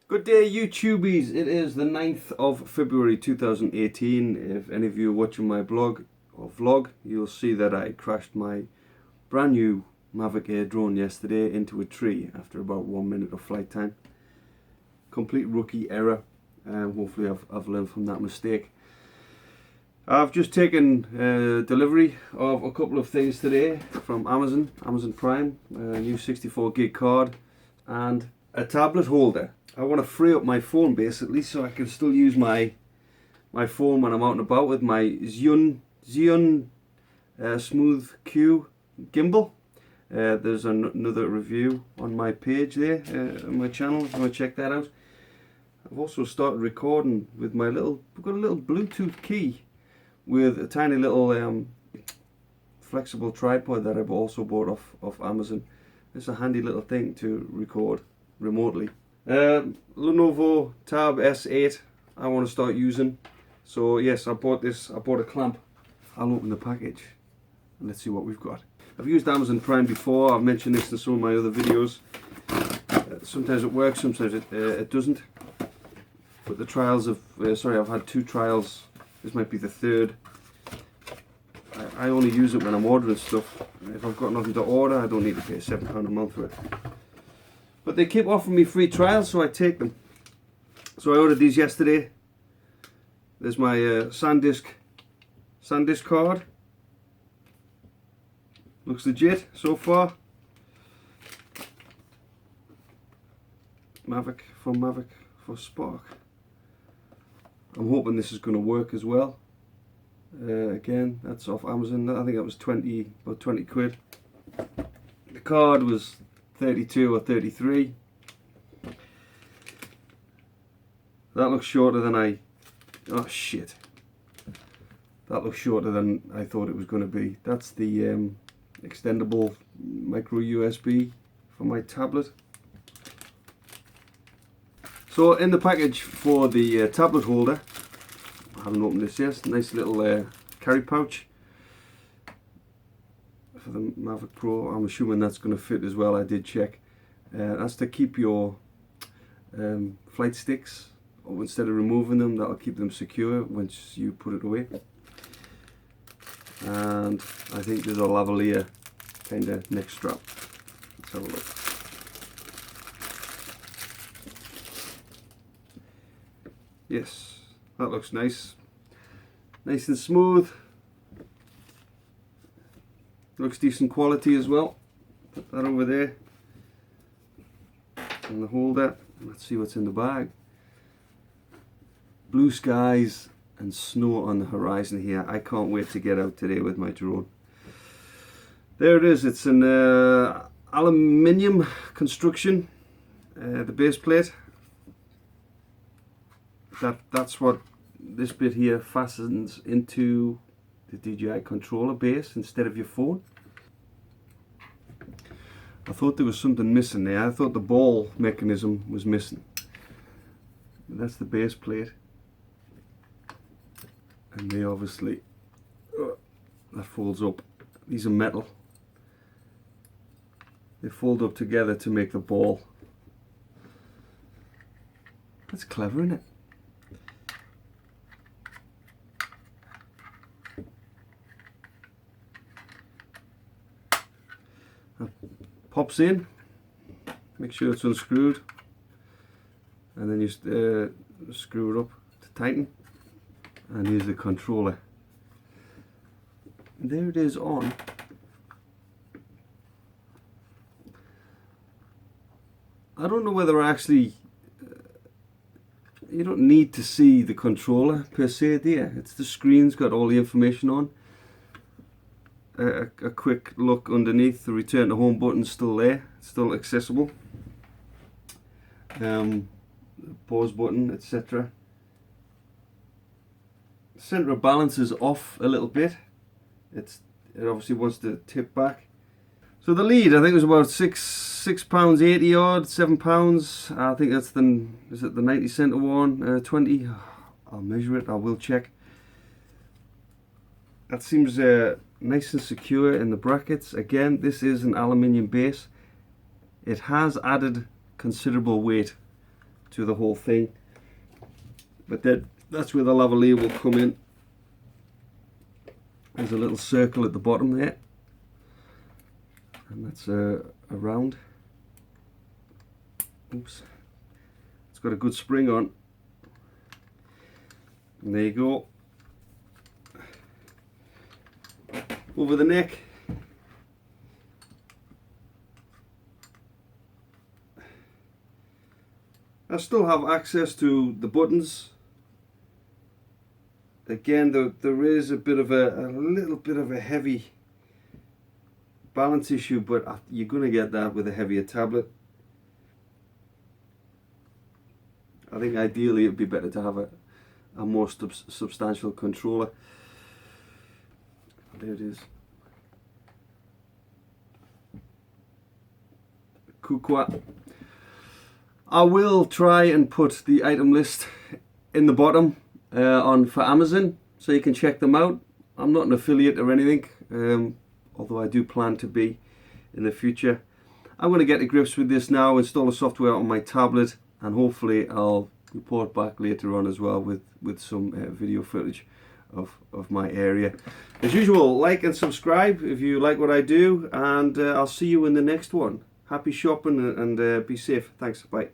Good day, YouTubies. It is the 9th of February 2018. If any of you are watching my blog or vlog, you'll see that I crashed my brand new Mavic Air drone yesterday into a tree after about 1 minute of flight time. Complete rookie error. Hopefully I've learned from that mistake. I've just taken delivery of a couple of things today from Amazon Prime, a new 64 gig card and a tablet holder. I want to free up my phone basically so I can still use my phone when I'm out and about with my Zhiyun Smooth Q Gimbal. There's another review on my page there, on my channel, if you want to check that out. I've also started recording with my I've got a little Bluetooth key with a tiny little flexible tripod that I've also bought off Amazon. It's a handy little thing to record remotely. Lenovo Tab S8 I want to start using. So yes, I bought a clamp. I'll open the package and let's see what we've got. I've used Amazon Prime before. I've mentioned this in some of my other videos. Sometimes it works, sometimes it doesn't. But the trials of, I've had 2 trials. This might be the 3rd. I only use it when I'm ordering stuff. If I've got nothing to order, I don't need to pay £7 a month for it. But they keep offering me free trials, so I take them. So I ordered these yesterday. There's my Sandisk card. Looks legit so far. Mavic for Spark. I'm hoping this is going to work as well. Again, that's off Amazon. I think that was about 20 quid. The card was 32 or 33. That looks shorter than oh shit. That looks shorter than I thought it was going to be. That's the extendable micro USB for my tablet. So in the package for the tablet holder, I haven't opened this yet, nice little carry pouch for the Mavic Pro. I'm assuming that's going to fit as well. I did check. That's to keep your flight sticks, or instead of removing them, that'll keep them secure once you put it away. And I think there's a lavalier kind of neck strap. Let's have a look. Yes, that looks nice. Nice and smooth. Looks decent quality as well. Put that over there. And the holder. Let's see what's in the bag. Blue skies and snow on the horizon here. I can't wait to get out today with my drone. There it is. It's an aluminium construction. The base plate. That's what this bit here fastens into the DJI controller base instead of your phone. I thought there was something missing there. I thought the ball mechanism was missing. But that's the base plate. And they obviously, that folds up. These are metal. They fold up together to make the ball. That's clever, isn't it? Pops in, make sure it's unscrewed, and then you screw it up to tighten, and here's the controller. And there it is on. I don't know whether actually you don't need to see the controller per se, do you? It's the screen's got all the information on. A quick look underneath, the return to home button's still there, it's still accessible. Pause button, etc. Center of balance is off a little bit. It obviously wants to tip back. So the lead, I think it was about £6.80 odd, £7. I think that's is it the 90 center one? 20. I'll measure it. I will check. That seems nice and secure in the brackets. Again, this is an aluminium base. It has added considerable weight to the whole thing. But that's where the lavalier will come in. There's a little circle at the bottom there, and that's a round. Oops, it's got a good spring on. And there you go. Over the neck. I still have access to the buttons. Again, there is a little bit of a heavy balance issue, but you're going to get that with a heavier tablet. I think ideally it'd be better to have a more substantial controller. There it is. KUUQA. I will try and put the item list in the bottom for Amazon, so you can check them out. I'm not an affiliate or anything, although I do plan to be in the future. I'm going to get to grips with this now, install the software on my tablet, and hopefully I'll report back later on as well with some video footage of my area. As usual, like and subscribe if you like what I do, and I'll see you in the next one. Happy shopping and be safe. Thanks. Bye.